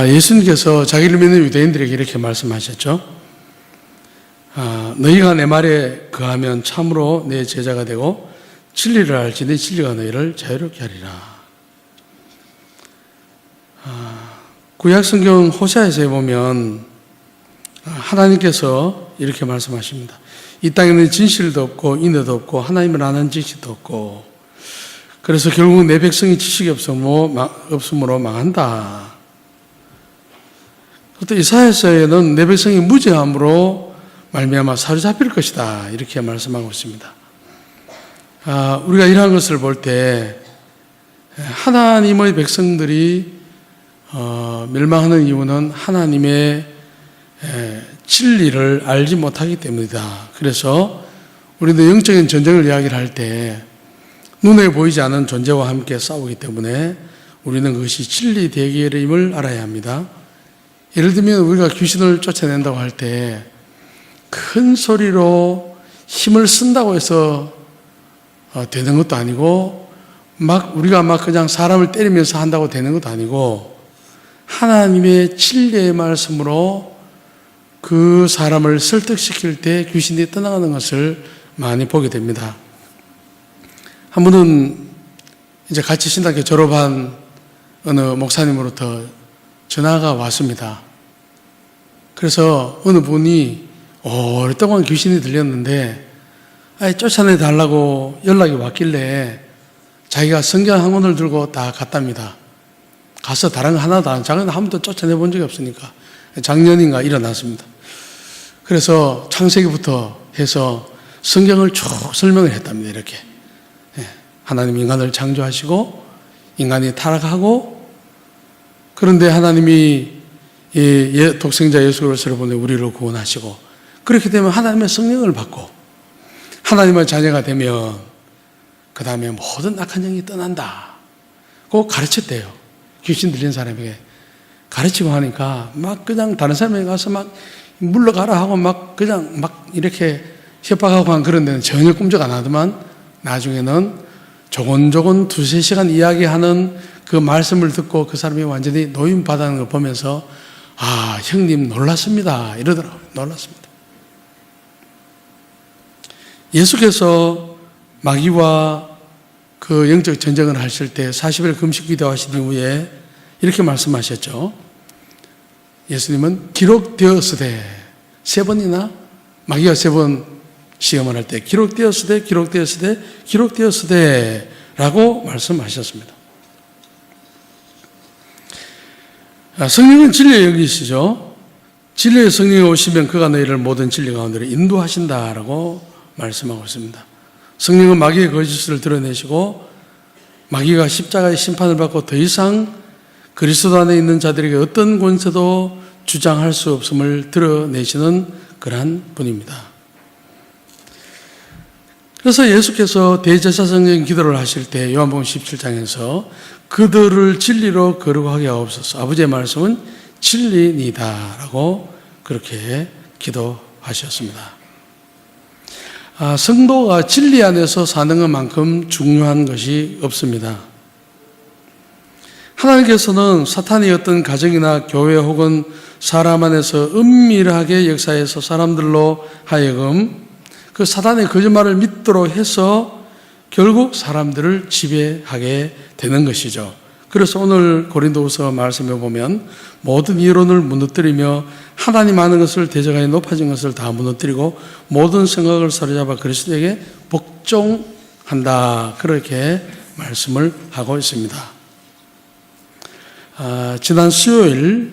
예수님께서 자기를 믿는 유대인들에게 이렇게 말씀하셨죠. 너희가 내 말에 거하면 참으로 내 제자가 되고 진리를 알지 내 진리가 너희를 자유롭게 하리라. 구약성경 호세아서에 보면 하나님께서 이렇게 말씀하십니다. 이 땅에는 진실도 없고 인애도 없고 하나님을 아는 지식도 없고 그래서 결국 내 백성이 지식이 없으므로 망한다. 또 이사야서에는 내 백성이 무죄함으로 말미암아 사로잡힐 것이다 이렇게 말씀하고 있습니다. 우리가 이러한 것을 볼 때 하나님의 백성들이 멸망하는 이유는 하나님의 진리를 알지 못하기 때문이다. 그래서 우리도 영적인 전쟁을 이야기를 할 때 눈에 보이지 않는 존재와 함께 싸우기 때문에 우리는 그것이 진리 대결임을 알아야 합니다. 예를 들면 우리가 귀신을 쫓아낸다고 할 때 큰 소리로 힘을 쓴다고 해서 되는 것도 아니고 우리가 그냥 사람을 때리면서 한다고 되는 것도 아니고 하나님의 진리의 말씀으로 그 사람을 설득시킬 때 귀신이 떠나가는 것을 많이 보게 됩니다. 한 분은 이제 같이 신학교 졸업한 어느 목사님으로부터 전화가 왔습니다. 그래서 어느 분이 오랫동안 귀신이 들렸는데 쫓아내달라고 연락이 왔길래 자기가 성경 한 권을 들고 다 갔답니다. 가서 다른 거 하나도 안, 자기는 한 번도 쫓아내본 적이 없으니까. 작년인가 일어났습니다. 그래서 창세기부터 해서 성경을 쭉 설명을 했답니다. 이렇게. 하나님 인간을 창조하시고 인간이 타락하고 그런데 하나님이 독생자 예수 그리스도를 보내 우리를 구원하시고 그렇게 되면 하나님의 성령을 받고 하나님의 자녀가 되면 그 다음에 모든 악한 영이 떠난다. 꼭 가르쳤대요. 귀신 들린 사람에게 가르치고 하니까 그냥 다른 사람에게 가서 물러가라 하고 그냥 이렇게 협박하고 한 그런 데는 전혀 꿈쩍 안 하더만 나중에는 조곤조곤 2-3시간 이야기하는 그 말씀을 듣고 그 사람이 완전히 노임받는 걸 보면서 형님 놀랐습니다 이러더라고요. 놀랐습니다. 예수께서 마귀와 그 영적 전쟁을 하실 때 40일 금식 기도하신 이후에 이렇게 말씀하셨죠. 예수님은 기록되었으되 3번이나 마귀가 3번 시험을 할 때 기록되었으되 라고 말씀하셨습니다. 성령은 진리의 영이시죠. 진리의 성령이 오시면 그가 너희를 모든 진리 가운데로 인도하신다라고 말씀하고 있습니다. 성령은 마귀의 거짓을 드러내시고 마귀가 십자가의 심판을 받고 더 이상 그리스도 안에 있는 자들에게 어떤 권세도 주장할 수 없음을 드러내시는 그러한 분입니다. 그래서 예수께서 대제사장적인 기도를 하실 때 요한복음 17장에서 그들을 진리로 거룩하게 하옵소서. 아버지의 말씀은 진리니다 라고 그렇게 기도하셨습니다. 성도가 진리 안에서 사는 것만큼 중요한 것이 없습니다. 하나님께서는 사탄이 어떤 가정이나 교회 혹은 사람 안에서 은밀하게 역사해서 사람들로 하여금 그 사탄의 거짓말을 믿도록 해서 결국 사람들을 지배하게 되는 것이죠. 그래서 오늘 고린도후서 말씀에 보면 모든 이론을 무너뜨리며 하나님 아는 것을 대적하여 높아진 것을 다 무너뜨리고 모든 생각을 사로잡아 그리스도에게 복종한다. 그렇게 말씀을 하고 있습니다. 지난 수요일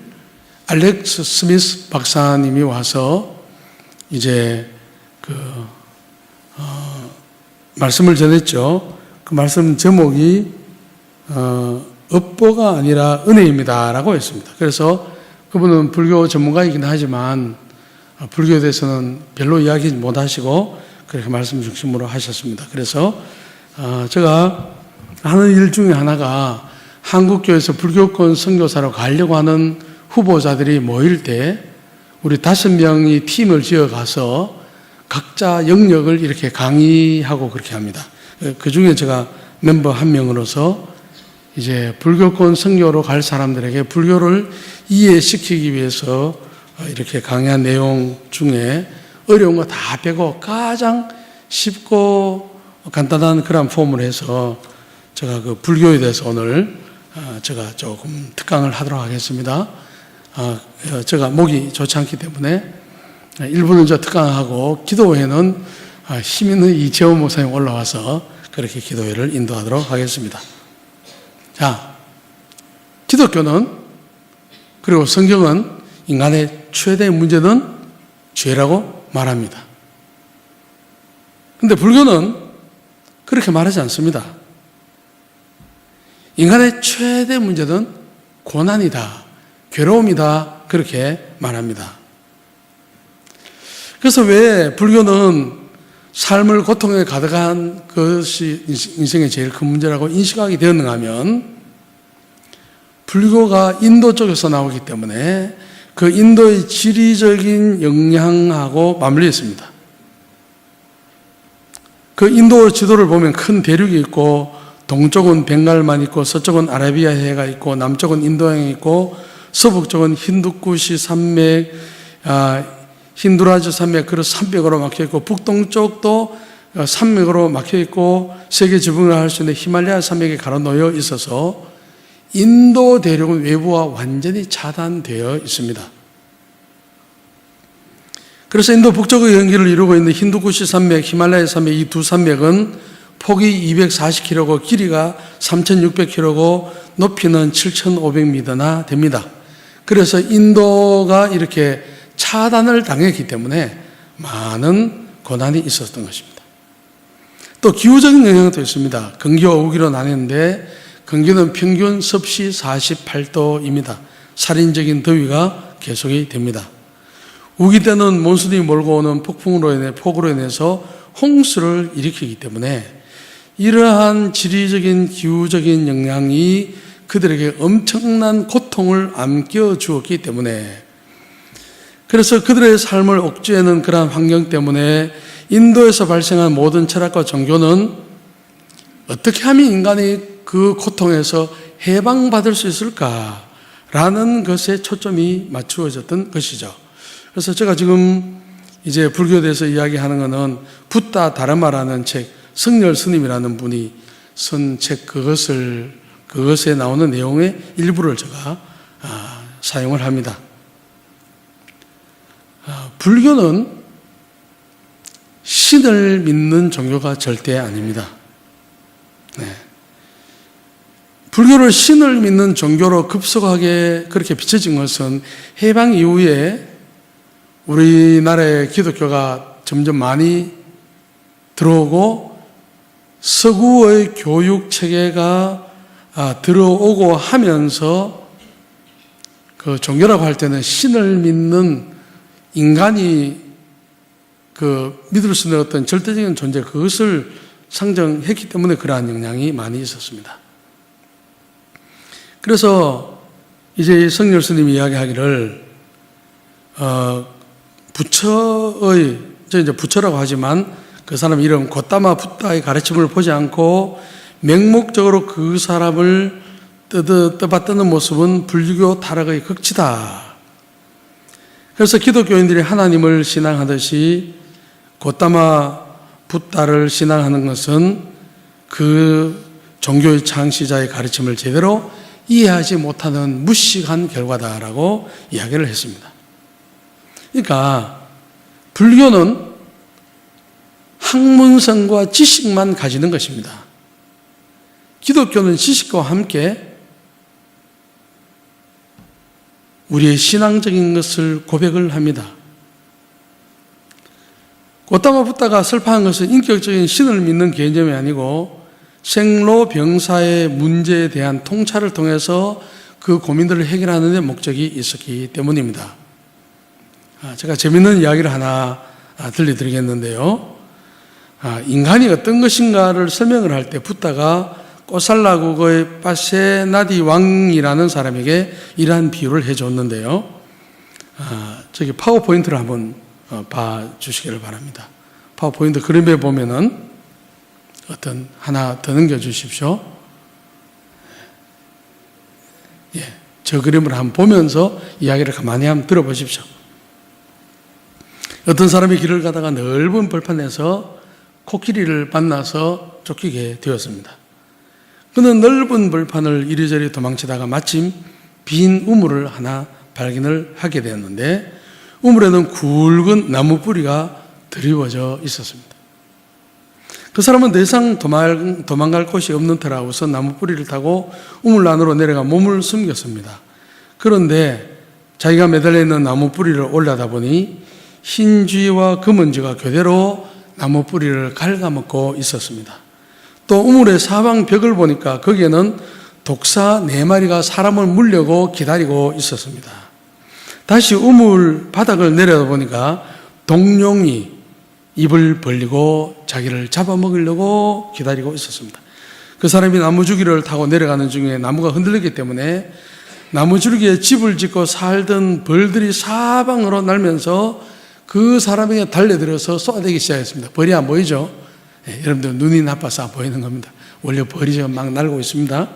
알렉스 스미스 박사님이 와서 이제 말씀을 전했죠. 그 말씀 제목이 업보가 아니라 은혜입니다 라고 했습니다. 그래서 그분은 불교 전문가이긴 하지만 불교에 대해서는 별로 이야기 못하시고 그렇게 말씀 중심으로 하셨습니다. 그래서 제가 하는 일 중에 하나가 한국교회에서 불교권 선교사로 가려고 하는 후보자들이 모일 때 우리 5명이 팀을 지어가서 각자 영역을 이렇게 강의하고 그렇게 합니다. 그 중에 제가 멤버 한 명으로서 이제 불교권 선교로 갈 사람들에게 불교를 이해시키기 위해서 이렇게 강의한 내용 중에 어려운 거 다 빼고 가장 쉽고 간단한 그런 폼을 해서 제가 그 불교에 대해서 오늘 제가 조금 특강을 하도록 하겠습니다. 제가 목이 좋지 않기 때문에 일부는 저 특강하고 기도회는 힘 있는 이재원 목사님 올라와서 그렇게 기도회를 인도하도록 하겠습니다. 자, 기독교는 그리고 성경은 인간의 최대 문제는 죄라고 말합니다. 그런데 불교는 그렇게 말하지 않습니다. 인간의 최대 문제는 고난이다, 괴로움이다, 그렇게 말합니다. 그래서 왜 불교는 삶을 고통에 가득한 것이 인생의 제일 큰 문제라고 인식하게 되었는가 하면 불교가 인도 쪽에서 나오기 때문에 그 인도의 지리적인 영향하고 맞물려 있습니다. 그 인도 지도를 보면 큰 대륙이 있고 동쪽은 벵갈만 있고 서쪽은 아라비아 해가 있고 남쪽은 인도양이 있고 서북쪽은 힌두쿠시 산맥, 힌두라즈 산맥, 그런 산맥으로 막혀 있고 북동쪽도 산맥으로 막혀 있고 세계 지붕을 할 수 있는 히말라야 산맥에 가로놓여 있어서 인도 대륙은 외부와 완전히 차단되어 있습니다. 그래서 인도 북쪽의 연기를 이루고 있는 힌두쿠시 산맥, 히말라야 산맥, 이 두 산맥은 폭이 240km고 길이가 3600km고 높이는 7500m나 됩니다. 그래서 인도가 이렇게 차단을 당했기 때문에 많은 고난이 있었던 것입니다. 또 기후적인 영향도 있습니다. 건기와 우기로 나뉘는데 건기는 평균 섭씨 48도입니다. 살인적인 더위가 계속이 됩니다. 우기 때는 몬순이 몰고 오는 폭우로 인해서 홍수를 일으키기 때문에 이러한 지리적인 기후적인 영향이 그들에게 엄청난 고통을 안겨주었기 때문에 그래서 그들의 삶을 억제하는 그러한 환경 때문에 인도에서 발생한 모든 철학과 종교는 어떻게 하면 인간이 그 고통에서 해방받을 수 있을까라는 것에 초점이 맞추어졌던 것이죠. 그래서 제가 지금 이제 불교에 대해서 이야기하는 것은 붓다 다르마라는 책, 성렬 스님이라는 분이 쓴 책 그것에 나오는 내용의 일부를 제가 사용을 합니다. 불교는 신을 믿는 종교가 절대 아닙니다. 네. 불교를 신을 믿는 종교로 급속하게 그렇게 비춰진 것은 해방 이후에 우리나라의 기독교가 점점 많이 들어오고 서구의 교육 체계가 들어오고 하면서 그 종교라고 할 때는 신을 믿는 인간이 그 믿을 수 있는 어떤 절대적인 존재, 그것을 상정했기 때문에 그러한 영향이 많이 있었습니다. 그래서 이제 성렬 스님이 이야기하기를 부처의, 저 이제 부처라고 하지만 그 사람 이름 고따마 붓다의 가르침을 보지 않고 맹목적으로 그 사람을 떠받드는 모습은 불교 타락의 극치다. 그래서 기독교인들이 하나님을 신앙하듯이 고따마 붓다를 신앙하는 것은 그 종교의 창시자의 가르침을 제대로 이해하지 못하는 무식한 결과다라고 이야기를 했습니다. 그러니까 불교는 학문성과 지식만 가지는 것입니다. 기독교는 지식과 함께 우리의 신앙적인 것을 고백을 합니다. 고따마 붓다가 설파한 것은 인격적인 신을 믿는 개념이 아니고 생로병사의 문제에 대한 통찰을 통해서 그 고민들을 해결하는 데 목적이 있었기 때문입니다. 제가 재밌는 이야기를 하나 들려드리겠는데요. 인간이 어떤 것인가를 설명을 할 때 붓다가 꼬살라국의 파세나디 왕이라는 사람에게 이러한 비유를 해줬는데요. 저기 파워포인트를 한번 봐주시기를 바랍니다. 파워포인트 그림에 보면은 하나 더 넘겨주십시오. 저 그림을 한번 보면서 이야기를 가만히 한번 들어보십시오. 어떤 사람이 길을 가다가 넓은 벌판에서 코끼리를 만나서 쫓기게 되었습니다. 그는 넓은 벌판을 이리저리 도망치다가 마침 빈 우물을 하나 발견을 하게 되었는데 우물에는 굵은 나무 뿌리가 드리워져 있었습니다. 그 사람은 더 이상 도망갈 곳이 없는 터라 우선 나무 뿌리를 타고 우물 안으로 내려가 몸을 숨겼습니다. 그런데 자기가 매달려 있는 나무 뿌리를 올라다 보니 흰 쥐와 검은 쥐가 교대로 나무 뿌리를 갉아먹고 있었습니다. 또 우물의 사방 벽을 보니까 거기에는 독사 4마리가 사람을 물려고 기다리고 있었습니다. 다시 우물 바닥을 내려다보니까 동룡이 입을 벌리고 자기를 잡아먹으려고 기다리고 있었습니다. 그 사람이 나무줄기를 타고 내려가는 중에 나무가 흔들리기 때문에 나무줄기에 집을 짓고 살던 벌들이 사방으로 날면서 그 사람에게 달려들어서 쏘아대기 시작했습니다. 벌이 안 보이죠? 네, 여러분들 눈이 나빠서 안 보이는 겁니다. 원래 벌이 지금 막 날고 있습니다.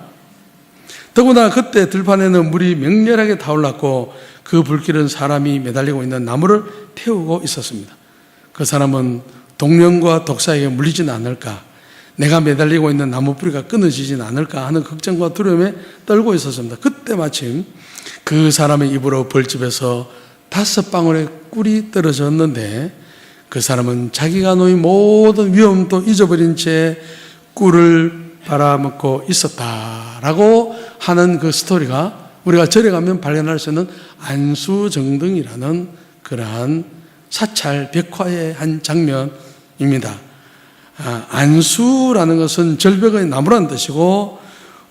더구나 그때 들판에는 물이 맹렬하게 타올랐고 그 불길은 사람이 매달리고 있는 나무를 태우고 있었습니다. 그 사람은 동령과 독사에게 물리지는 않을까, 내가 매달리고 있는 나무 뿌리가 끊어지지는 않을까 하는 걱정과 두려움에 떨고 있었습니다. 그때 마침 그 사람의 입으로 벌집에서 5방울의 꿀이 떨어졌는데 그 사람은 자기가 놓인 모든 위험도 잊어버린 채 꿀을 빨아먹고 있었다라고 하는 그 스토리가 우리가 절에 가면 발견할 수 있는 안수정등이라는 그러한 사찰 벽화의 한 장면입니다. 안수라는 것은 절벽의 나무라는 뜻이고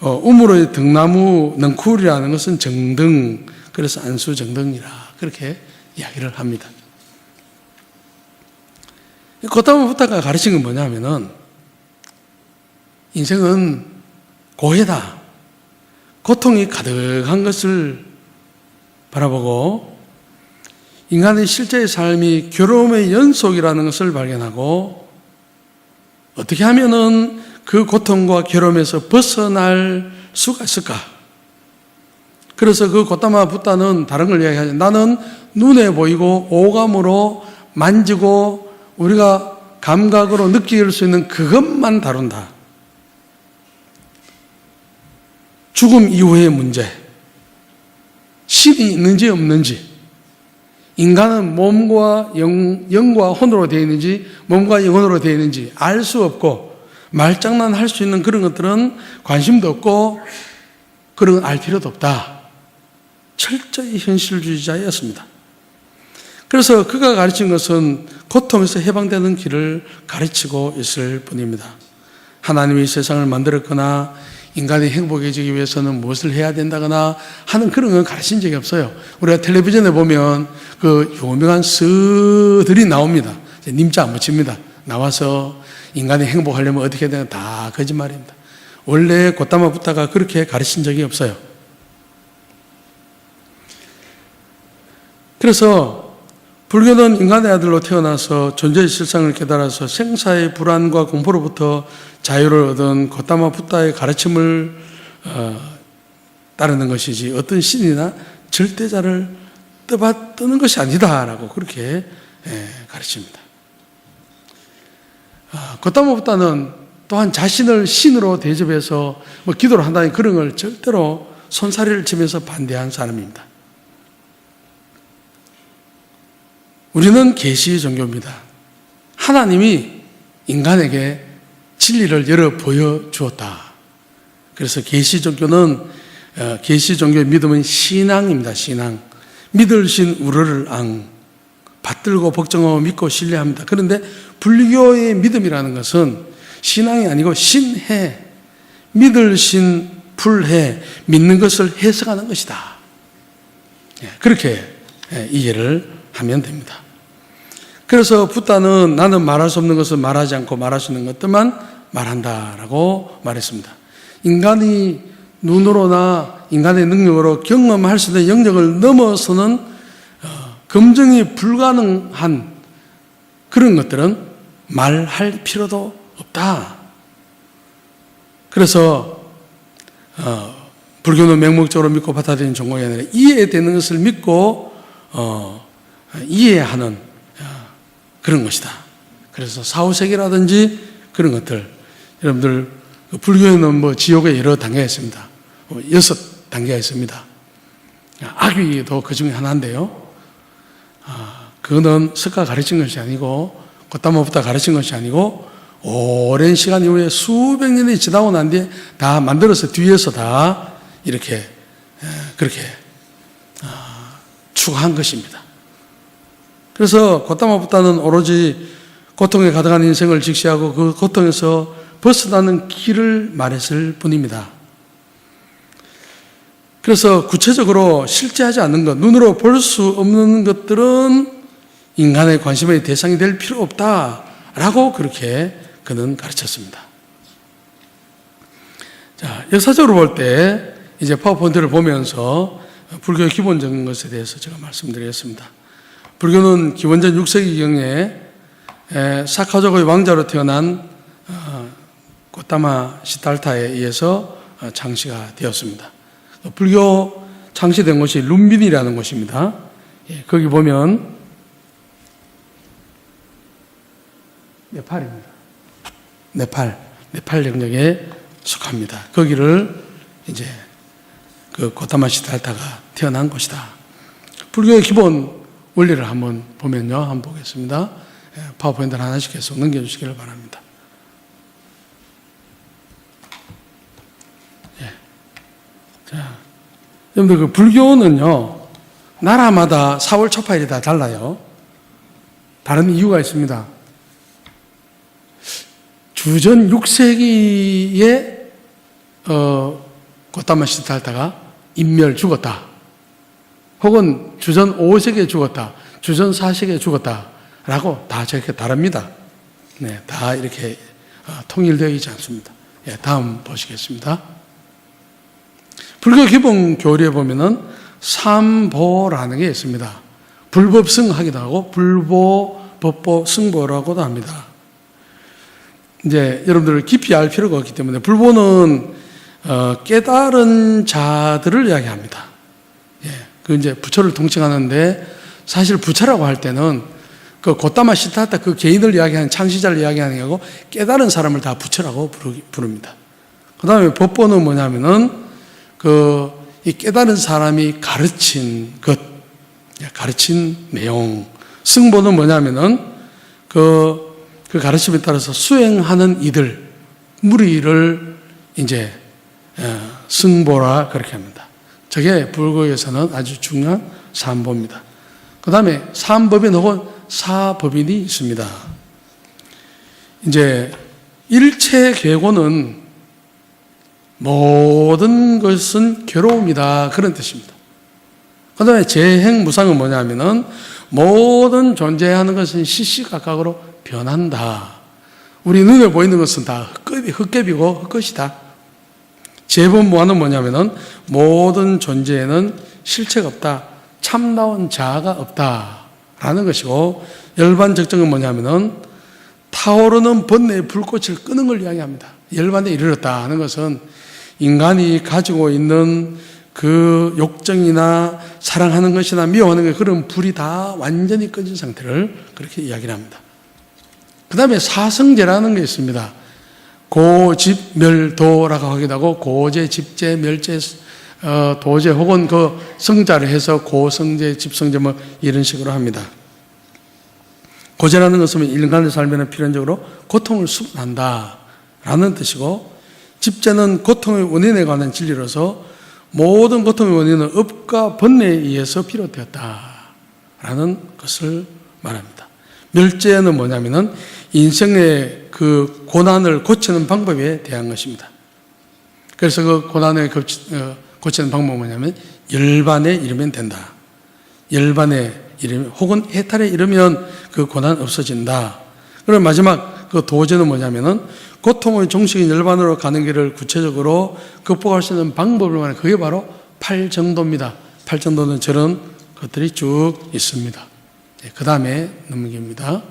우물의 등나무 넝쿨이라는 것은 정등, 그래서 안수정등이라 그렇게 이야기를 합니다. 고타마 부타가 가르친 건 뭐냐면은 인생은 고해다, 고통이 가득한 것을 바라보고 인간의 실제의 삶이 괴로움의 연속이라는 것을 발견하고 어떻게 하면은 그 고통과 괴로움에서 벗어날 수가 있을까? 그래서 그 고타마 부타는 다른 걸 이야기하죠. 나는 눈에 보이고 오감으로 만지고 우리가 감각으로 느낄 수 있는 그것만 다룬다. 죽음 이후의 문제, 신이 있는지 없는지, 인간은 몸과 영과 혼으로 되어 있는지 몸과 영혼으로 되어 있는지 알 수 없고 말장난할 수 있는 그런 것들은 관심도 없고 그런 걸 알 필요도 없다. 철저히 현실주의자였습니다. 그래서 그가 가르친 것은 고통에서 해방되는 길을 가르치고 있을 뿐입니다. 하나님이 세상을 만들었거나 인간이 행복해지기 위해서는 무엇을 해야 된다거나 하는 그런 건 가르친 적이 없어요. 우리가 텔레비전에 보면 그 유명한 스들이 나옵니다. 님자 안 붙입니다. 나와서 인간이 행복하려면 어떻게 해야 되나 다 거짓말입니다. 원래 고타마 부타가 그렇게 가르친 적이 없어요. 그래서 불교는 인간의 아들로 태어나서 존재의 실상을 깨달아서 생사의 불안과 공포로부터 자유를 얻은 고타마 부타의 가르침을 따르는 것이지 어떤 신이나 절대자를 떠받드는 것이 아니다라고 그렇게 가르칩니다. 고타마 부타는 또한 자신을 신으로 대접해서 기도를 한다는 그런 걸 절대로 손사래를 치면서 반대한 사람입니다. 우리는 계시 종교입니다. 하나님이 인간에게 진리를 열어 보여주었다. 그래서 계시 종교는 계시 종교의 믿음은 신앙입니다. 신앙. 믿을 신 우러를 앙. 받들고 복종하고 믿고 신뢰합니다. 그런데 불교의 믿음이라는 것은 신앙이 아니고 신해. 믿을 신 풀해. 믿는 것을 해석하는 것이다. 그렇게 이해를 하면 됩니다. 그래서 부타는 나는 말할 수 없는 것을 말하지 않고 말할 수 있는 것들만 말한다라고 말했습니다. 인간이 눈으로나 인간의 능력으로 경험할 수 있는 영역을 넘어서는 검증이 불가능한 그런 것들은 말할 필요도 없다. 그래서 불교는 맹목적으로 믿고 받아들이는 종교가 아니라 이해되는 것을 믿고 이해하는 그런 것이다. 그래서 사후세계라든지 그런 것들, 여러분들 불교에는 뭐 지옥에 여러 단계가 있습니다. 6단계가 있습니다. 악귀도 그 중에 하나인데요. 그거는 석가 가르친 것이 아니고 고타마부타 가르친 것이 아니고 오랜 시간 이후에 수백 년이 지나고 난 뒤에 다 만들어서 뒤에서 다 이렇게 그렇게 추구한 것입니다. 그래서 고타마부타는 오로지 고통에 가득한 인생을 직시하고 그 고통에서 벗어나는 길을 말했을 뿐입니다. 그래서 구체적으로 실제하지 않는 것, 눈으로 볼 수 없는 것들은 인간의 관심의 대상이 될 필요 없다라고 그렇게 그는 가르쳤습니다. 자, 역사적으로 볼 때 이제 파워포인트를 보면서 불교의 기본적인 것에 대해서 제가 말씀드리겠습니다. 불교는 기원전 6세기경에 사카족의 왕자로 태어난 고타마 시달타에 의해서 창시가 되었습니다. 불교 창시된 곳이 룸빈이라는 곳입니다. 거기 보면 네팔입니다. 네팔 영역에 속합니다. 거기를 이제 그 고타마 시달타가 태어난 곳이다. 불교의 기본 원리를 한번 보면요, 한번 보겠습니다. 파워포인트를 하나씩 계속 넘겨주시기를 바랍니다. 자, 여러분들 그 불교는요, 나라마다 4월 초파일이 다 달라요. 다른 이유가 있습니다. 주전 6세기에 고타마 시달타가 인멸 죽었다. 혹은 주전 5세기에 죽었다. 주전 4세기에 죽었다. 라고 다 저렇게 다릅니다. 네, 다 이렇게 통일되어 있지 않습니다. 다음 보시겠습니다. 불교 기본 교리에 보면은 삼보라는 게 있습니다. 불법승하기도 하고 불보, 법보, 승보라고도 합니다. 이제 여러분들 깊이 알 필요가 없기 때문에 불보는 깨달은 자들을 이야기합니다. 그 이제 부처를 통칭하는데 사실 부처라고 할 때는 그 고타마 시달타 그 개인을 이야기하는 창시자를 이야기하는 게 아니고 깨달은 사람을 다 부처라고 부릅니다. 그 다음에 법보는 뭐냐면은 이 깨달은 사람이 가르친 것, 가르친 내용. 승보는 뭐냐면은 그 가르침에 따라서 수행하는 이들, 무리를 이제 승보라 그렇게 합니다. 저게 불교에서는 아주 중요한 삼보입니다. 그 다음에 삼법인 혹은 사법인이 있습니다. 이제 일체 계고는 모든 것은 괴로움이다 그런 뜻입니다. 그 다음에 재행무상은 뭐냐면은 모든 존재하는 것은 시시각각으로 변한다. 우리 눈에 보이는 것은 다 헛개비고 헛것이다. 재본무한은 뭐냐면은 모든 존재에는 실체가 없다. 참나온 자아가 없다라는 것이고, 열반적정은 뭐냐면은 타오르는 번뇌의 불꽃을 끄는 걸 이야기합니다. 열반에 이르렀다 하는 것은 인간이 가지고 있는 그 욕정이나 사랑하는 것이나 미워하는 것, 그런 불이 다 완전히 꺼진 상태를 그렇게 이야기를 합니다. 그 다음에 사성제라는 게 있습니다. 고집멸도라고 하기도 하고 고제, 집제, 멸제, 도제 혹은 그 성자를 해서 고성제, 집성제 뭐 이런 식으로 합니다. 고제라는 것은 인간의 삶에는 필연적으로 고통을 수반한다 라는 뜻이고, 집제는 고통의 원인에 관한 진리로서 모든 고통의 원인은 업과 번뇌에 의해서 비롯되었다라는 것을 말합니다. 멸제는 뭐냐면은 인생의 그 고난을 고치는 방법에 대한 것입니다. 그래서 그 고난을 고치는 방법은 뭐냐면 열반에 이르면 된다. 열반에 이르면 혹은 해탈에 이르면 그 고난 없어진다. 그리고 마지막 그 도제는 뭐냐면은 고통의 종식인 열반으로 가는 길을 구체적으로 극복할 수 있는 방법을 말하는, 그게 바로 팔정도입니다. 팔정도는 저런 것들이 쭉 있습니다. 그 다음에 넘깁니다.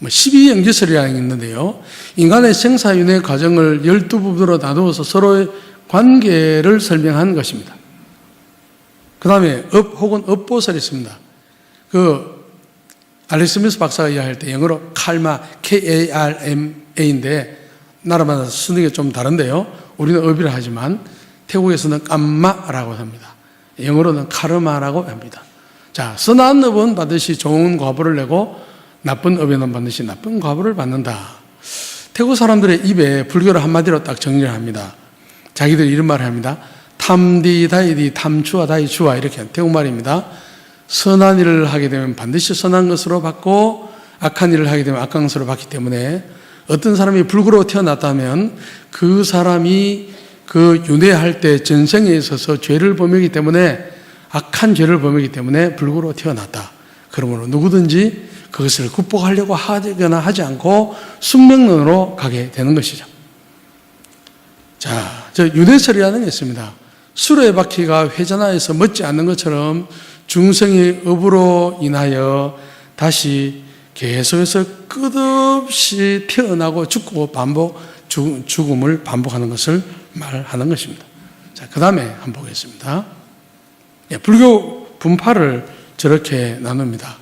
12영지설이라는 게 있는데요. 인간의 생사윤회 과정을 12부분으로 나누어서 서로의 관계를 설명한 것입니다. 그 다음에 업 혹은 업보설이 있습니다. 알렉스 스미스 박사가 이야기할 때 영어로 칼마, K-A-R-M-A인데 나라마다 쓰는 게 좀 다른데요. 우리는 업이라 하지만 태국에서는 깜마라고 합니다. 영어로는 카르마라고 합니다. 자, 선한 업은 반드시 좋은 과보를 내고 나쁜 업에는 반드시 나쁜 과보를 받는다. 태국 사람들의 입에 불교를 한마디로 딱 정리를 합니다. 자기들이 이런 말을 합니다. 탐디 다이디 탐추와 다이추와 이렇게 태국말입니다. 선한 일을 하게 되면 반드시 선한 것으로 받고 악한 일을 하게 되면 악한 것으로 받기 때문에 어떤 사람이 불교로 태어났다면 그 사람이 그 윤회할 때 전생에 있어서 죄를 범하기 때문에 악한 죄를 범하기 때문에 불교로 태어났다. 그러므로 누구든지 그것을 극복하려고 하거나 하지 않고 숙명론으로 가게 되는 것이죠. 자, 윤회설이라는 게 있습니다. 수레바퀴가 회전하여서 멎지 않는 것처럼 중생의 업으로 인하여 다시 계속해서 끝없이 태어나고 죽고 죽음을 반복하는 것을 말하는 것입니다. 자, 그 다음에 한번 보겠습니다. 불교 분파를 저렇게 나눕니다.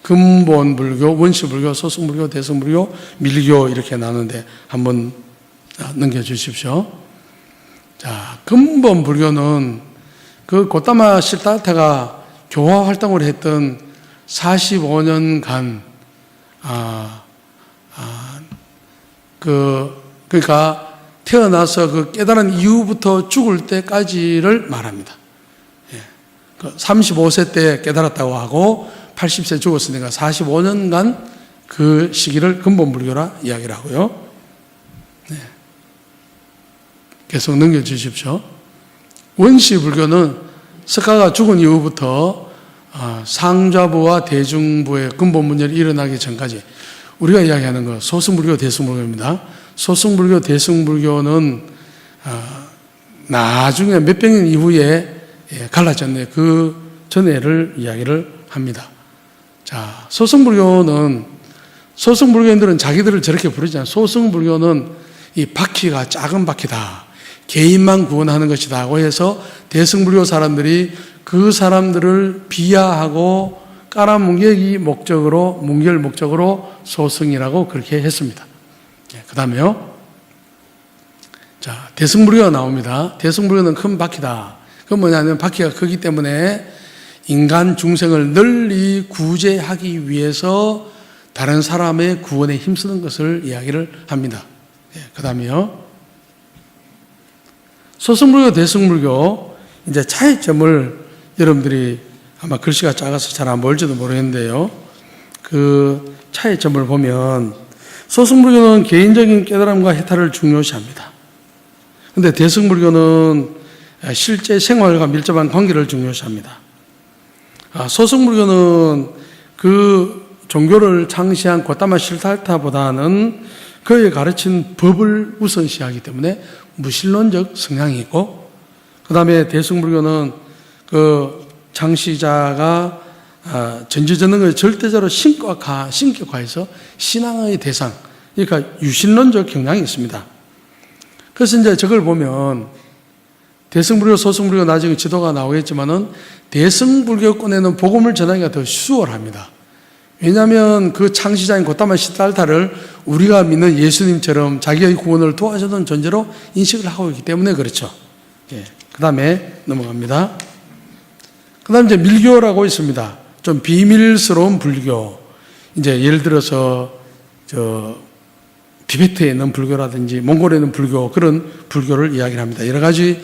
근본 불교, 원시 불교, 소승 불교, 대승 불교, 밀교 이렇게 나누는데 한번 넘겨주십시오. 자, 근본 불교는 그 고타마 실타타가 교화 활동을 했던 45년간 그러니까 태어나서 그 깨달은 이후부터 죽을 때까지를 말합니다. 35세 때 깨달았다고 하고 80세 죽었으니까 45년간 그 시기를 근본불교라 이야기를 하고요. 네. 계속 넘겨주십시오. 원시불교는 석가가 죽은 이후부터 상좌부와 대중부의 근본분열이 일어나기 전까지 우리가 이야기하는 거 소승불교, 대승불교입니다. 소승불교, 대승불교는 나중에 몇백 년 이후에 갈라졌네. 그 전에를 이야기를 합니다. 자, 소승불교인들은 자기들을 저렇게 부르잖아요. 소승불교는 이 바퀴가 작은 바퀴다. 개인만 구원하는 것이다. 해서 대승불교 사람들이 그 사람들을 비하하고 깔아뭉개기 목적으로, 뭉갤 목적으로 소승이라고 그렇게 했습니다. 그 다음에요. 자, 대승불교가 나옵니다. 대승불교는 큰 바퀴다. 그건 뭐냐면 바퀴가 크기 때문에 인간 중생을 널리 구제하기 위해서 다른 사람의 구원에 힘쓰는 것을 이야기를 합니다. 그 다음에요. 소승불교, 대승불교, 이제 차이점을 여러분들이 아마 글씨가 작아서 잘 안 보일지도 모르겠는데요. 그 차이점을 보면 소승불교는 개인적인 깨달음과 해탈을 중요시합니다. 그런데 대승불교는 실제 생활과 밀접한 관계를 중요시합니다. 소승불교는 그 종교를 창시한 고타마 실타타보다는 그의 가르친 법을 우선시하기 때문에 무신론적 성향이 있고, 그 다음에 대승불교는 그 창시자가 전지전능을 절대적으로 신격화해서 신앙의 대상, 그러니까 유신론적 경향이 있습니다. 그래서 이제 저걸 보면 대승불교, 소승불교 나중에 지도가 나오겠지만은 대승불교권에는 복음을 전하기가 더 수월합니다. 왜냐하면 그 창시자인 고타마 시달타를 우리가 믿는 예수님처럼 자기의 구원을 도와주는 존재로 인식을 하고 있기 때문에 그렇죠. 그 다음에 넘어갑니다. 그 다음에 이제 밀교라고 있습니다. 좀 비밀스러운 불교. 이제 예를 들어서 티베트에 있는 불교라든지 몽골에 있는 불교, 그런 불교를 이야기를 합니다. 여러 가지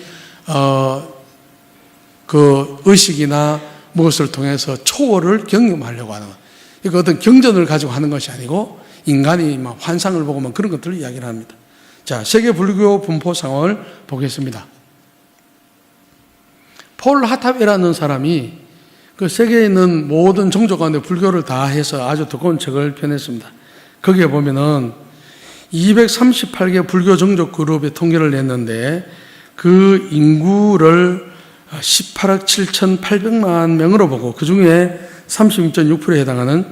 그 의식이나 무엇을 통해서 초월을 경험하려고 하는 것. 그러니까 어떤 경전을 가지고 하는 것이 아니고 인간이 막 환상을 보고 그런 것들을 이야기를 합니다. 자, 세계 불교 분포 상황을 보겠습니다. 폴 하탑이라는 사람이 그 세계에 있는 모든 종족 가운데 불교를 다 해서 아주 두꺼운 책을 펴냈습니다. 거기에 보면은 238개 불교 종족 그룹의 통계를 냈는데 그 인구를 18억 7,800만 명으로 보고 그 중에 36.6%에 해당하는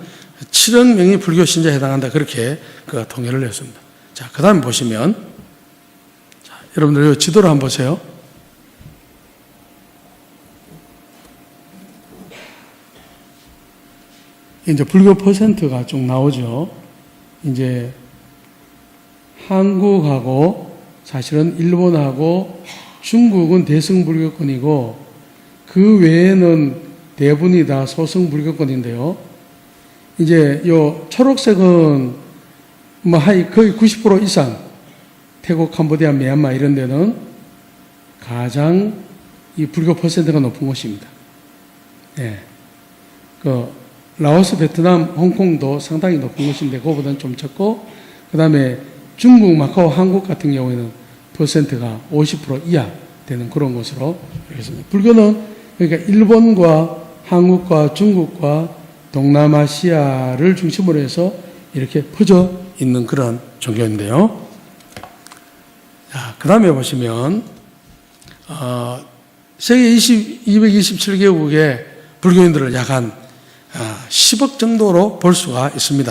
7억 명이 불교 신자에 해당한다. 그렇게 그 통계를 냈습니다. 자, 그 다음에 보시면, 자, 여러분들 이 지도를 한번 보세요. 이제 불교 퍼센트가 쭉 나오죠. 이제 한국하고 사실은 일본하고 중국은 대승불교권이고 그 외에는 대부분이 다 소승불교권인데요. 이제 요 초록색은 뭐 거의 90% 이상 태국, 캄보디아, 미얀마 이런 데는 가장 이 불교 퍼센트가 높은 곳입니다. 예. 라오스, 베트남, 홍콩도 상당히 높은 곳인데 그거보다는 좀 적고, 그 다음에 중국, 마카오, 한국 같은 경우에는 퍼센트가 50% 이하 되는 그런 곳으로 되겠습니다. 불교는 그러니까 일본과 한국과 중국과 동남아시아를 중심으로 해서 이렇게 퍼져 있는 그런 종교인데요. 자, 그 다음에 보시면 세계 227개국의 불교인들을 약 한 10억 정도로 볼 수가 있습니다.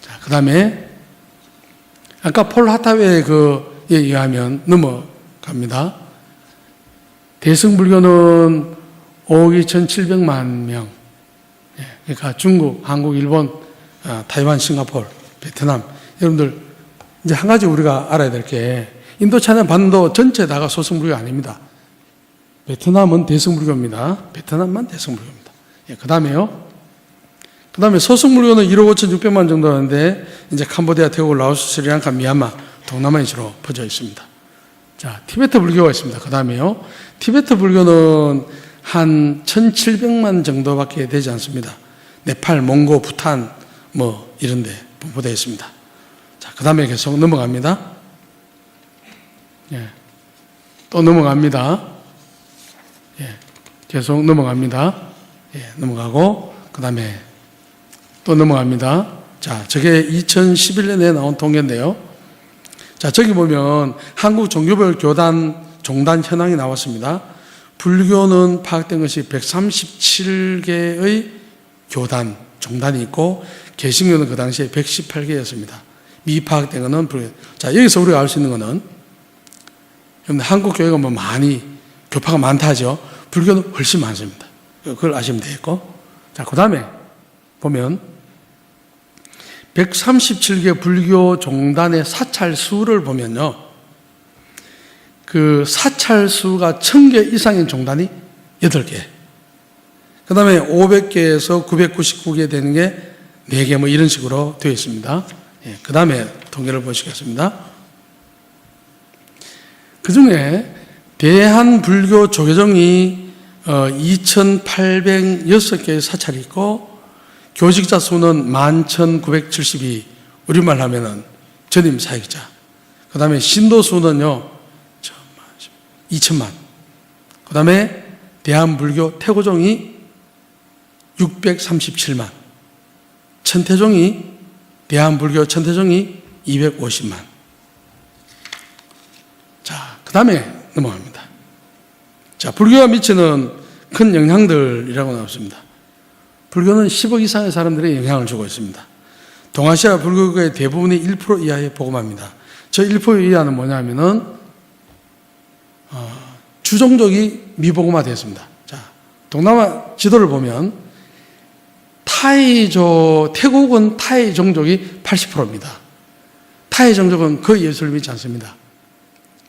자, 그 다음에 아까 폴 하타웨에 그에 의하면 넘어갑니다. 대승불교는 5억 2,700만 명. 그러니까 중국, 한국, 일본, 타이완, 싱가포르, 베트남. 여러분들 이제 한 가지 우리가 알아야 될 게 인도차이나 반도 전체 다가 소승불교 아닙니다. 베트남은 대승불교입니다. 베트남만 대승불교입니다. 그 다음에 소승불교는 1억 5,600만 정도 하는데 이제 캄보디아, 태국, 라오스, 스리랑카, 미얀마, 동남아에 주로 퍼져 있습니다. 자, 티베트 불교가 있습니다. 그 다음에요. 티베트 불교는 한 1,700만 정도밖에 되지 않습니다. 네팔, 몽고, 부탄 뭐 이런 데 분포되어 있습니다. 자, 그 다음에 계속 넘어갑니다. 예. 또 넘어갑니다. 예. 계속 넘어갑니다. 예. 넘어가고 그 다음에 또 넘어갑니다. 자, 저게 2011년에 나온 통계인데요. 자, 저기 보면 한국 종교별 교단 종단 현황이 나왔습니다. 불교는 파악된 것이 137개의 교단, 종단이 있고 개신교는 그 당시에 118개였습니다. 미파악된 것은 불교. 자, 여기서 우리가 알 수 있는 것은 한국 교회가 뭐 많이 교파가 많다죠. 불교는 훨씬 많습니다. 그걸 아시면 되겠고. 자, 그 다음에 보면 137개 불교 종단의 사찰 수를 보면요. 그 사찰 수가 1000개 이상인 종단이 8개. 그 다음에 500개에서 999개 되는 게 4개 뭐 이런 식으로 되어 있습니다. 예, 그 다음에 통계를 보시겠습니다. 그 중에 대한불교 조계종이 2,806개의 사찰이 있고 교직자 수는 11,972, 우리말 하면은 전임 사역자. 그 다음에 신도 수는요, 2천만. 그 다음에 대한불교 태고종이 637만. 대한불교 천태종이 250만. 자, 그 다음에 넘어갑니다. 자, 불교가 미치는 큰 영향들이라고 나왔습니다. 불교는 10억 이상의 사람들의 영향을 주고 있습니다. 동아시아 불교의 대부분이 1% 이하에 복음합니다. 저 1% 이하는 뭐냐면은 주종족이 미복음화되었습니다. 자, 동남아 지도를 보면 태국은 타이 종족이 80%입니다. 타이 종족은 거의 예수를 믿지 않습니다.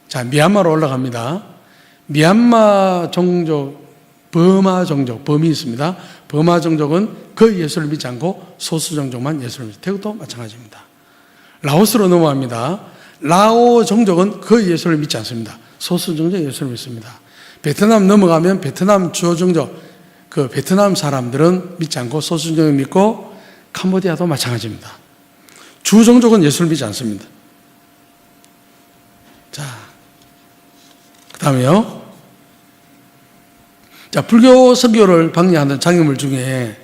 자, 미얀마로 올라갑니다. 미얀마 종족, 버마 종족, 범이 있습니다. 버마 종족은 거의 예수를 믿지 않고 소수 종족만 예수를 믿습니다. 태국도 마찬가지입니다. 라오스로 넘어갑니다. 라오 종족은 거의 예수를 믿지 않습니다. 소수 종족 예수를 믿습니다. 베트남 넘어가면 베트남 주요 종족, 그 베트남 사람들은 믿지 않고 소수 종족을 믿고 캄보디아도 마찬가지입니다. 주 종족은 예수를 믿지 않습니다. 자, 그 다음에요. 자, 불교 선교를 방해하는 장애물 중에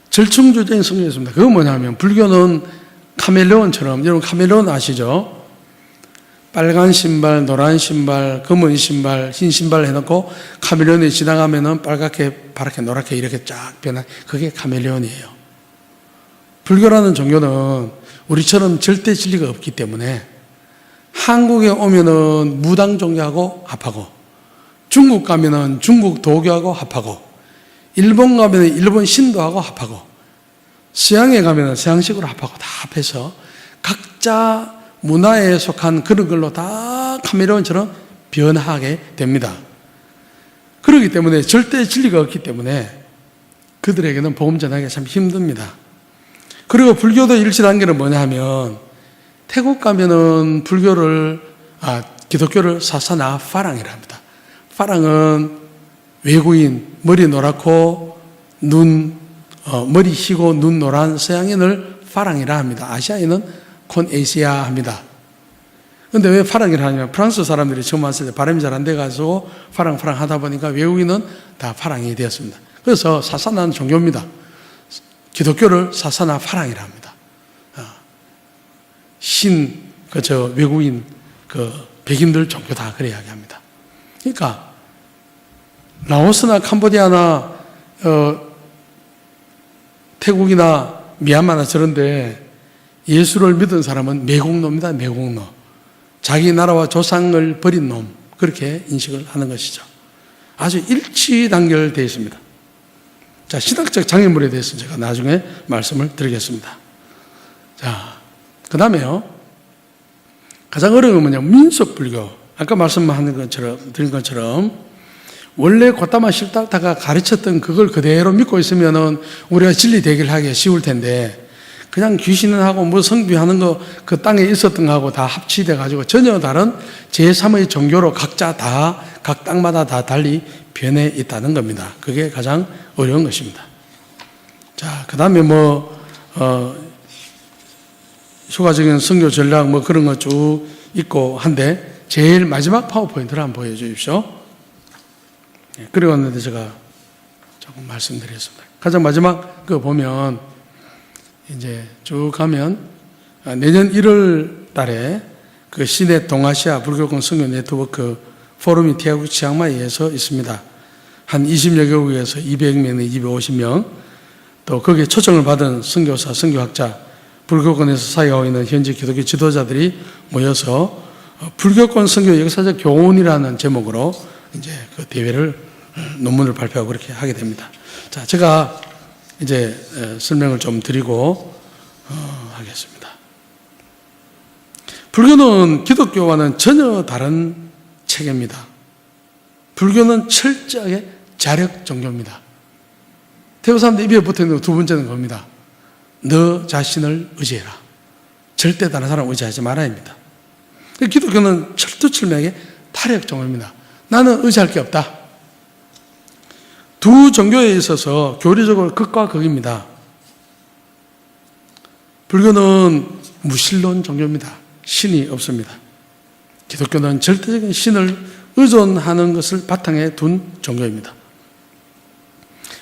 절충주의적인 성경이 있습니다. 그건 뭐냐면 불교는 카멜레온처럼, 여러분 카멜레온 아시죠? 빨간 신발, 노란 신발, 검은 신발, 흰 신발 해놓고 카멜레온이 지나가면은 빨갛게, 파랗게, 노랗게 이렇게 쫙 변한, 그게 카멜레온이에요. 불교라는 종교는 우리처럼 절대 진리가 없기 때문에 한국에 오면은 무당 종교하고 합하고, 중국 가면은 중국 도교하고 합하고, 일본 가면은 일본 신도하고 합하고, 서양에 가면 서양식으로 합하고 다 합해서 각자 문화에 속한 그런 걸로 다 카메레온처럼 변화하게 됩니다. 그렇기 때문에 절대 진리가 없기 때문에 그들에게는 복음 전하기가 참 힘듭니다. 그리고 불교도 일치단계는 뭐냐 하면 태국 가면은 기독교를 사사나 파랑이라 합니다. 파랑은 외국인, 머리 노랗고 머리 희고 눈 노란 서양인을 파랑이라 합니다. 아시아인은 콘에시아 합니다. 근데 왜 파랑이라 하냐면 프랑스 사람들이 처음 왔을 때 발음이 잘 안 돼가지고 파랑 하다 보니까 외국인은 다 파랑이 되었습니다. 그래서 사사나는 종교입니다. 기독교를 사사나 파랑이라 합니다. 외국인, 백인들 종교다, 그래 이야기합니다. 그러니까, 라오스나 캄보디아나, 태국이나 미얀마나 저런데 예수를 믿은 사람은 매국노입니다, 매국노. 자기 나라와 조상을 버린 놈, 그렇게 인식을 하는 것이죠. 아주 일치 단결되어 있습니다. 자, 신학적 장애물에 대해서 제가 나중에 말씀을 드리겠습니다. 자, 그 다음에요. 가장 어려운 건 뭐냐, 민속불교. 아까 드린 것처럼, 원래 고타마 실다타가 가르쳤던 그걸 그대로 믿고 있으면은 우리가 진리 대결하기가 쉬울 텐데, 그냥 귀신하고 뭐 성비하는 거 그 땅에 있었던 거하고 다 합치돼 가지고 전혀 다른 제3의 종교로 각 땅마다 다 달리 변해 있다는 겁니다. 그게 가장 어려운 것입니다. 자, 그 다음에 효과적인 선교 전략 그런 거 쭉 있고 한데, 제일 마지막 파워포인트를 한번 보여주십시오. 그리고 왔는데 제가 조금 말씀드리겠습니다. 가장 마지막 거 보면, 이제 쭉 가면, 내년 1월 달에 그 시내 동아시아 불교권 선교 네트워크 포럼이 태국 치앙마이에서 있습니다. 한 20여 개국에서 200명, 250명, 또 거기에 초청을 받은 선교사, 선교학자, 불교권에서 사역하고 있는 현지 기독교 지도자들이 모여서 불교권 선교 역사적 교훈이라는 제목으로 이제 그 대회를, 논문을 발표하고 그렇게 하게 됩니다. 자, 제가 이제 설명을 좀 드리고 하겠습니다. 불교는 기독교와는 전혀 다른 체계입니다. 불교는 철저하게 자력 종교입니다. 태국 사람들 입에 붙어있는 두 번째는 겁니다. 너 자신을 의지해라. 절대 다른 사람 의지하지 말아야 합니다. 기독교는 철두철미하게 타력 종교입니다. 나는 의지할 게 없다. 두 종교에 있어서 교리적으로 극과 극입니다. 불교는 무신론 종교입니다. 신이 없습니다. 기독교는 절대적인 신을 의존하는 것을 바탕에 둔 종교입니다.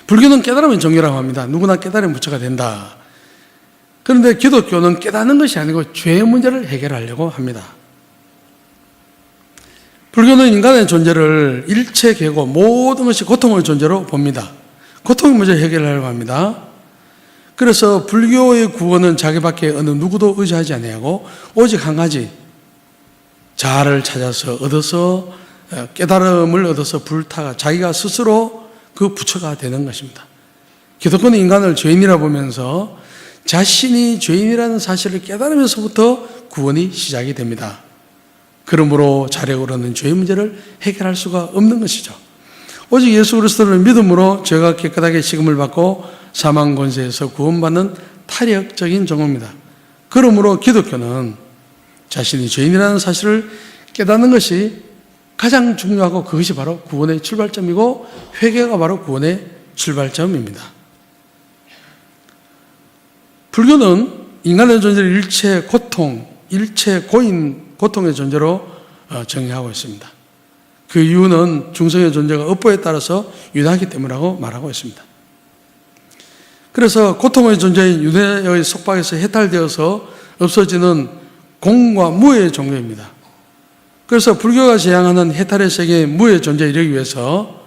불교는 깨달음의 종교라고 합니다. 누구나 깨달음의 부처가 된다. 그런데 기독교는 깨닫는 것이 아니고 죄의 문제를 해결하려고 합니다. 불교는 인간의 존재를 일체계고 모든 것이 고통의 존재로 봅니다. 고통의 문제를 해결하려고 합니다. 그래서 불교의 구원은 자기밖에 어느 누구도 의지하지 아니하고 오직 한 가지, 자아를 찾아서 얻어서 깨달음을 얻어서 불타가 자기가 스스로 그 부처가 되는 것입니다. 기독교는 인간을 죄인이라 보면서 자신이 죄인이라는 사실을 깨달으면서부터 구원이 시작이 됩니다. 그러므로 자력으로는 죄의 문제를 해결할 수가 없는 것이죠. 오직 예수 그리스도를 믿음으로 죄가 깨끗하게 식음을 받고 사망 권세에서 구원받는 타력적인 종교입니다. 그러므로 기독교는 자신이 죄인이라는 사실을 깨닫는 것이 가장 중요하고 그것이 바로 구원의 출발점이고 회개가 바로 구원의 출발점입니다. 불교는 인간의 존재를 일체 고통, 일체 고통의 존재로 정의하고 있습니다. 그 이유는 중생의 존재가 업보에 따라서 유나하기 때문이라고 말하고 있습니다. 그래서 고통의 존재인 유대의 속박에서 해탈되어서 없어지는 공과 무의 종교입니다. 그래서 불교가 지향하는 해탈의 세계의 무의 존재에 이르기 위해서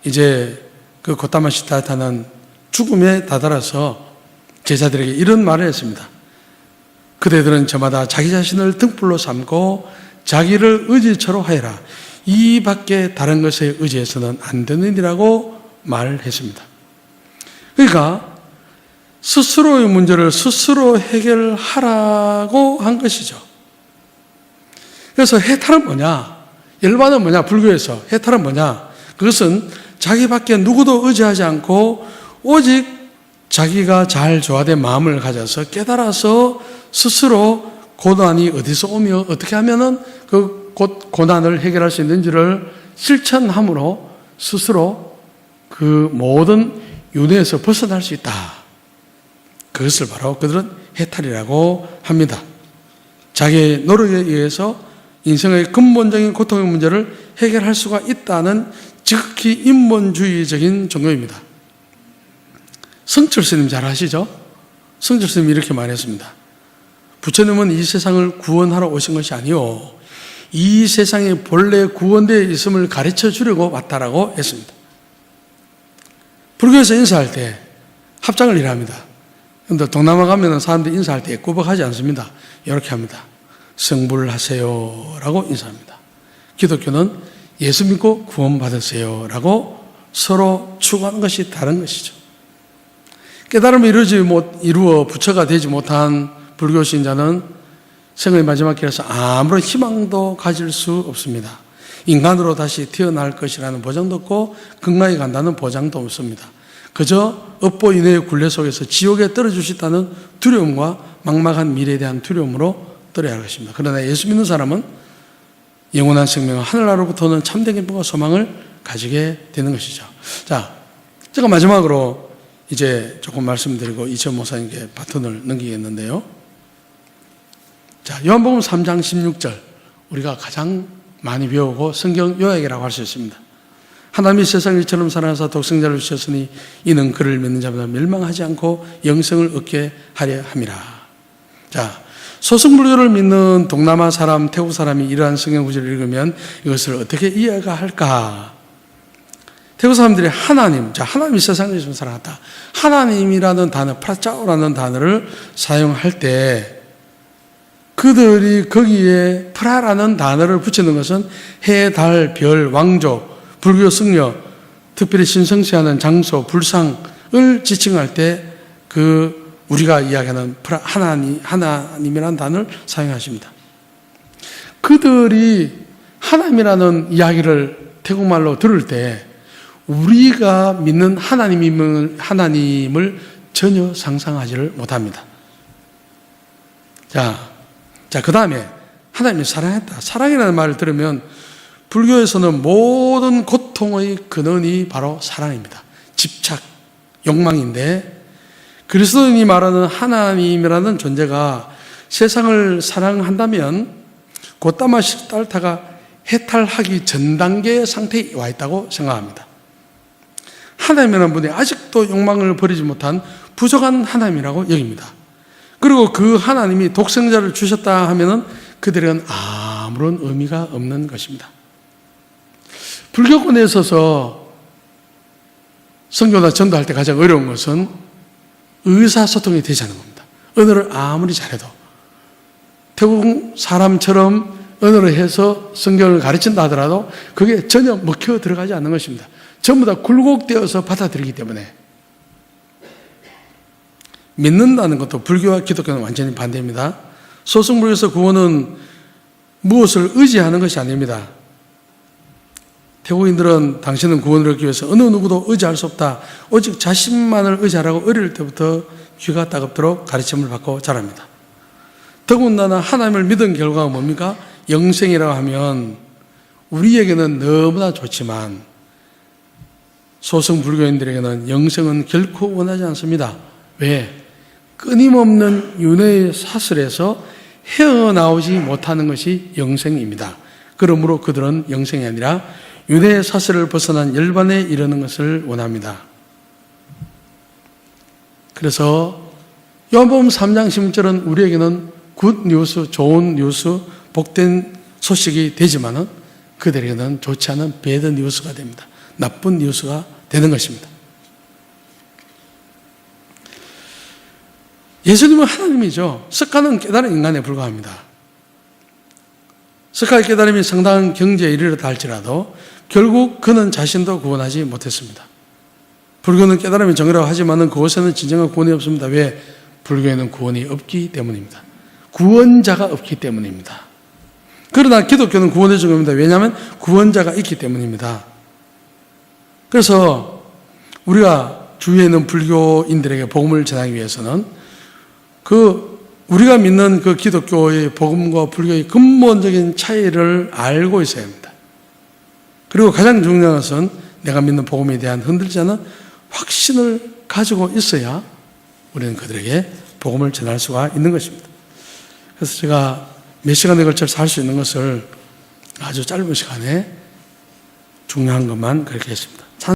이제 그 고타마 시타타는 죽음에 다다라서 제자들에게 이런 말을 했습니다. 그대들은 저마다 자기 자신을 등불로 삼고 자기를 의지처로 하여라. 이 밖에 다른 것에 의지해서는 안 되느니라고 말을 했습니다. 그러니까 스스로의 문제를 스스로 해결하라고 한 것이죠. 그래서 해탈은 뭐냐? 열반은 뭐냐? 불교에서 해탈은 뭐냐? 그것은 자기밖에 누구도 의지하지 않고 오직 자기가 잘 조화된 마음을 가져서 깨달아서 스스로 고난이 어디서 오며 어떻게 하면은 그 고난을 해결할 수 있는지를 실천함으로 스스로 그 모든 윤회에서 벗어날 수 있다. 그것을 바로 그들은 해탈이라고 합니다. 자기의 노력에 의해서 인생의 근본적인 고통의 문제를 해결할 수가 있다는 지극히 인본주의적인 종교입니다. 성철 스님 잘 아시죠? 성철 스님이 이렇게 말했습니다. 부처님은 이 세상을 구원하러 오신 것이 아니요, 이 세상에 본래 구원되어 있음을 가르쳐 주려고 왔다라고 했습니다. 불교에서 인사할 때 합장을 일합니다. 그런데 동남아 가면 사람들이 인사할 때 꾸벅하지 않습니다. 이렇게 합니다. 성불하세요 라고 인사합니다. 기독교는 예수 믿고 구원받으세요 라고 서로 추구하는 것이 다른 것이죠. 깨달음을 이루어 부처가 되지 못한 불교 신자는 생의 마지막 길에서 아무런 희망도 가질 수 없습니다. 인간으로 다시 태어날 것이라는 보장도 없고 건강히 간다는 보장도 없습니다. 그저 업보인의 굴레 속에서 지옥에 떨어질 수 있다는 두려움과 막막한 미래에 대한 두려움으로 떨어야 할 것입니다. 그러나 예수 믿는 사람은 영원한 생명과 하늘나라로부터는 참된 기쁨과 소망을 가지게 되는 것이죠. 자, 제가 마지막으로 이제 조금 말씀드리고 이천 목사님께 바톤을 넘기겠는데요. 자, 요한복음 3장 16절, 우리가 가장 많이 배우고 성경 요약이라고 할 수 있습니다. 하나님이 세상을 이처럼 사랑하사 독생자를 주셨으니 이는 그를 믿는 자마다 멸망하지 않고 영생을 얻게 하려 함이라. 자, 소승불교를 믿는 동남아 사람, 태국 사람이 이러한 성경 구절을 읽으면 이것을 어떻게 이해가 할까? 태국 사람들이 하나님, 자, 하나님이 세상을 좀 사랑했다. 하나님이라는 단어, 프라짜오라는 단어를 사용할 때 그들이 거기에 프라라는 단어를 붙이는 것은 해, 달, 별, 왕조, 불교 승려, 특별히 신성시하는 장소, 불상을 지칭할 때 우리가 이야기하는 하나님이라는 단어를 사용하십니다. 그들이 하나님이라는 이야기를 태국말로 들을 때 우리가 믿는 하나님을 전혀 상상하지를 못합니다. 자, 그 다음에 하나님이 사랑했다. 사랑이라는 말을 들으면 불교에서는 모든 고통의 근원이 바로 사랑입니다. 집착, 욕망인데 그리스도인이 말하는 하나님이라는 존재가 세상을 사랑한다면 곧다마 식달타가 해탈하기 전 단계의 상태에 와 있다고 생각합니다. 하나님이라는 분이 아직도 욕망을 버리지 못한 부족한 하나님이라고 여깁니다. 그리고 그 하나님이 독생자를 주셨다 하면은 그들은 아무런 의미가 없는 것입니다. 불교권에 있어서 선교나 전도할 때 가장 어려운 것은 의사소통이 되지 않는 겁니다. 언어를 아무리 잘해도 태국 사람처럼 언어를 해서 성경을 가르친다 하더라도 그게 전혀 먹혀 들어가지 않는 것입니다. 전부 다 굴곡되어서 받아들이기 때문에 믿는다는 것도 불교와 기독교는 완전히 반대입니다. 소승불교에서 구원은 무엇을 의지하는 것이 아닙니다. 태국인들은 당신은 구원을 얻기 위해서 어느 누구도 의지할 수 없다. 오직 자신만을 의지하라고 어릴 때부터 귀가 따갑도록 가르침을 받고 자랍니다. 더군다나 하나님을 믿은 결과가 뭡니까? 영생이라고 하면 우리에게는 너무나 좋지만 소승불교인들에게는 영생은 결코 원하지 않습니다. 왜? 끊임없는 윤회의 사슬에서 헤어나오지 못하는 것이 영생입니다. 그러므로 그들은 영생이 아니라 윤회의 사슬을 벗어난 열반에 이르는 것을 원합니다. 그래서 요한복음 3장 16절은 우리에게는 굿 뉴스, 좋은 뉴스, 복된 소식이 되지만은 그들에게는 좋지 않은 배드 뉴스가 됩니다. 나쁜 뉴스가 되는 것입니다. 예수님은 하나님이죠. 석가는 깨달은 인간에 불과합니다. 석가의 깨달음이 상당한 경지에 이르렀다 할지라도 결국 그는 자신도 구원하지 못했습니다. 불교는 깨달음의 정의라고 하지만은 그곳에는 진정한 구원이 없습니다. 왜? 불교에는 구원이 없기 때문입니다. 구원자가 없기 때문입니다. 그러나 기독교는 구원의 정의입니다. 왜냐하면 구원자가 있기 때문입니다. 그래서 우리가 주위에 있는 불교인들에게 복음을 전하기 위해서는 우리가 믿는 그 기독교의 복음과 불교의 근본적인 차이를 알고 있어야 합니다. 그리고 가장 중요한 것은 내가 믿는 복음에 대한 흔들리지 않은 확신을 가지고 있어야 우리는 그들에게 복음을 전할 수가 있는 것입니다. 그래서 제가 몇 시간에 걸쳐서 할 수 있는 것을 아주 짧은 시간에 중요한 것만 그렇게 했습니다.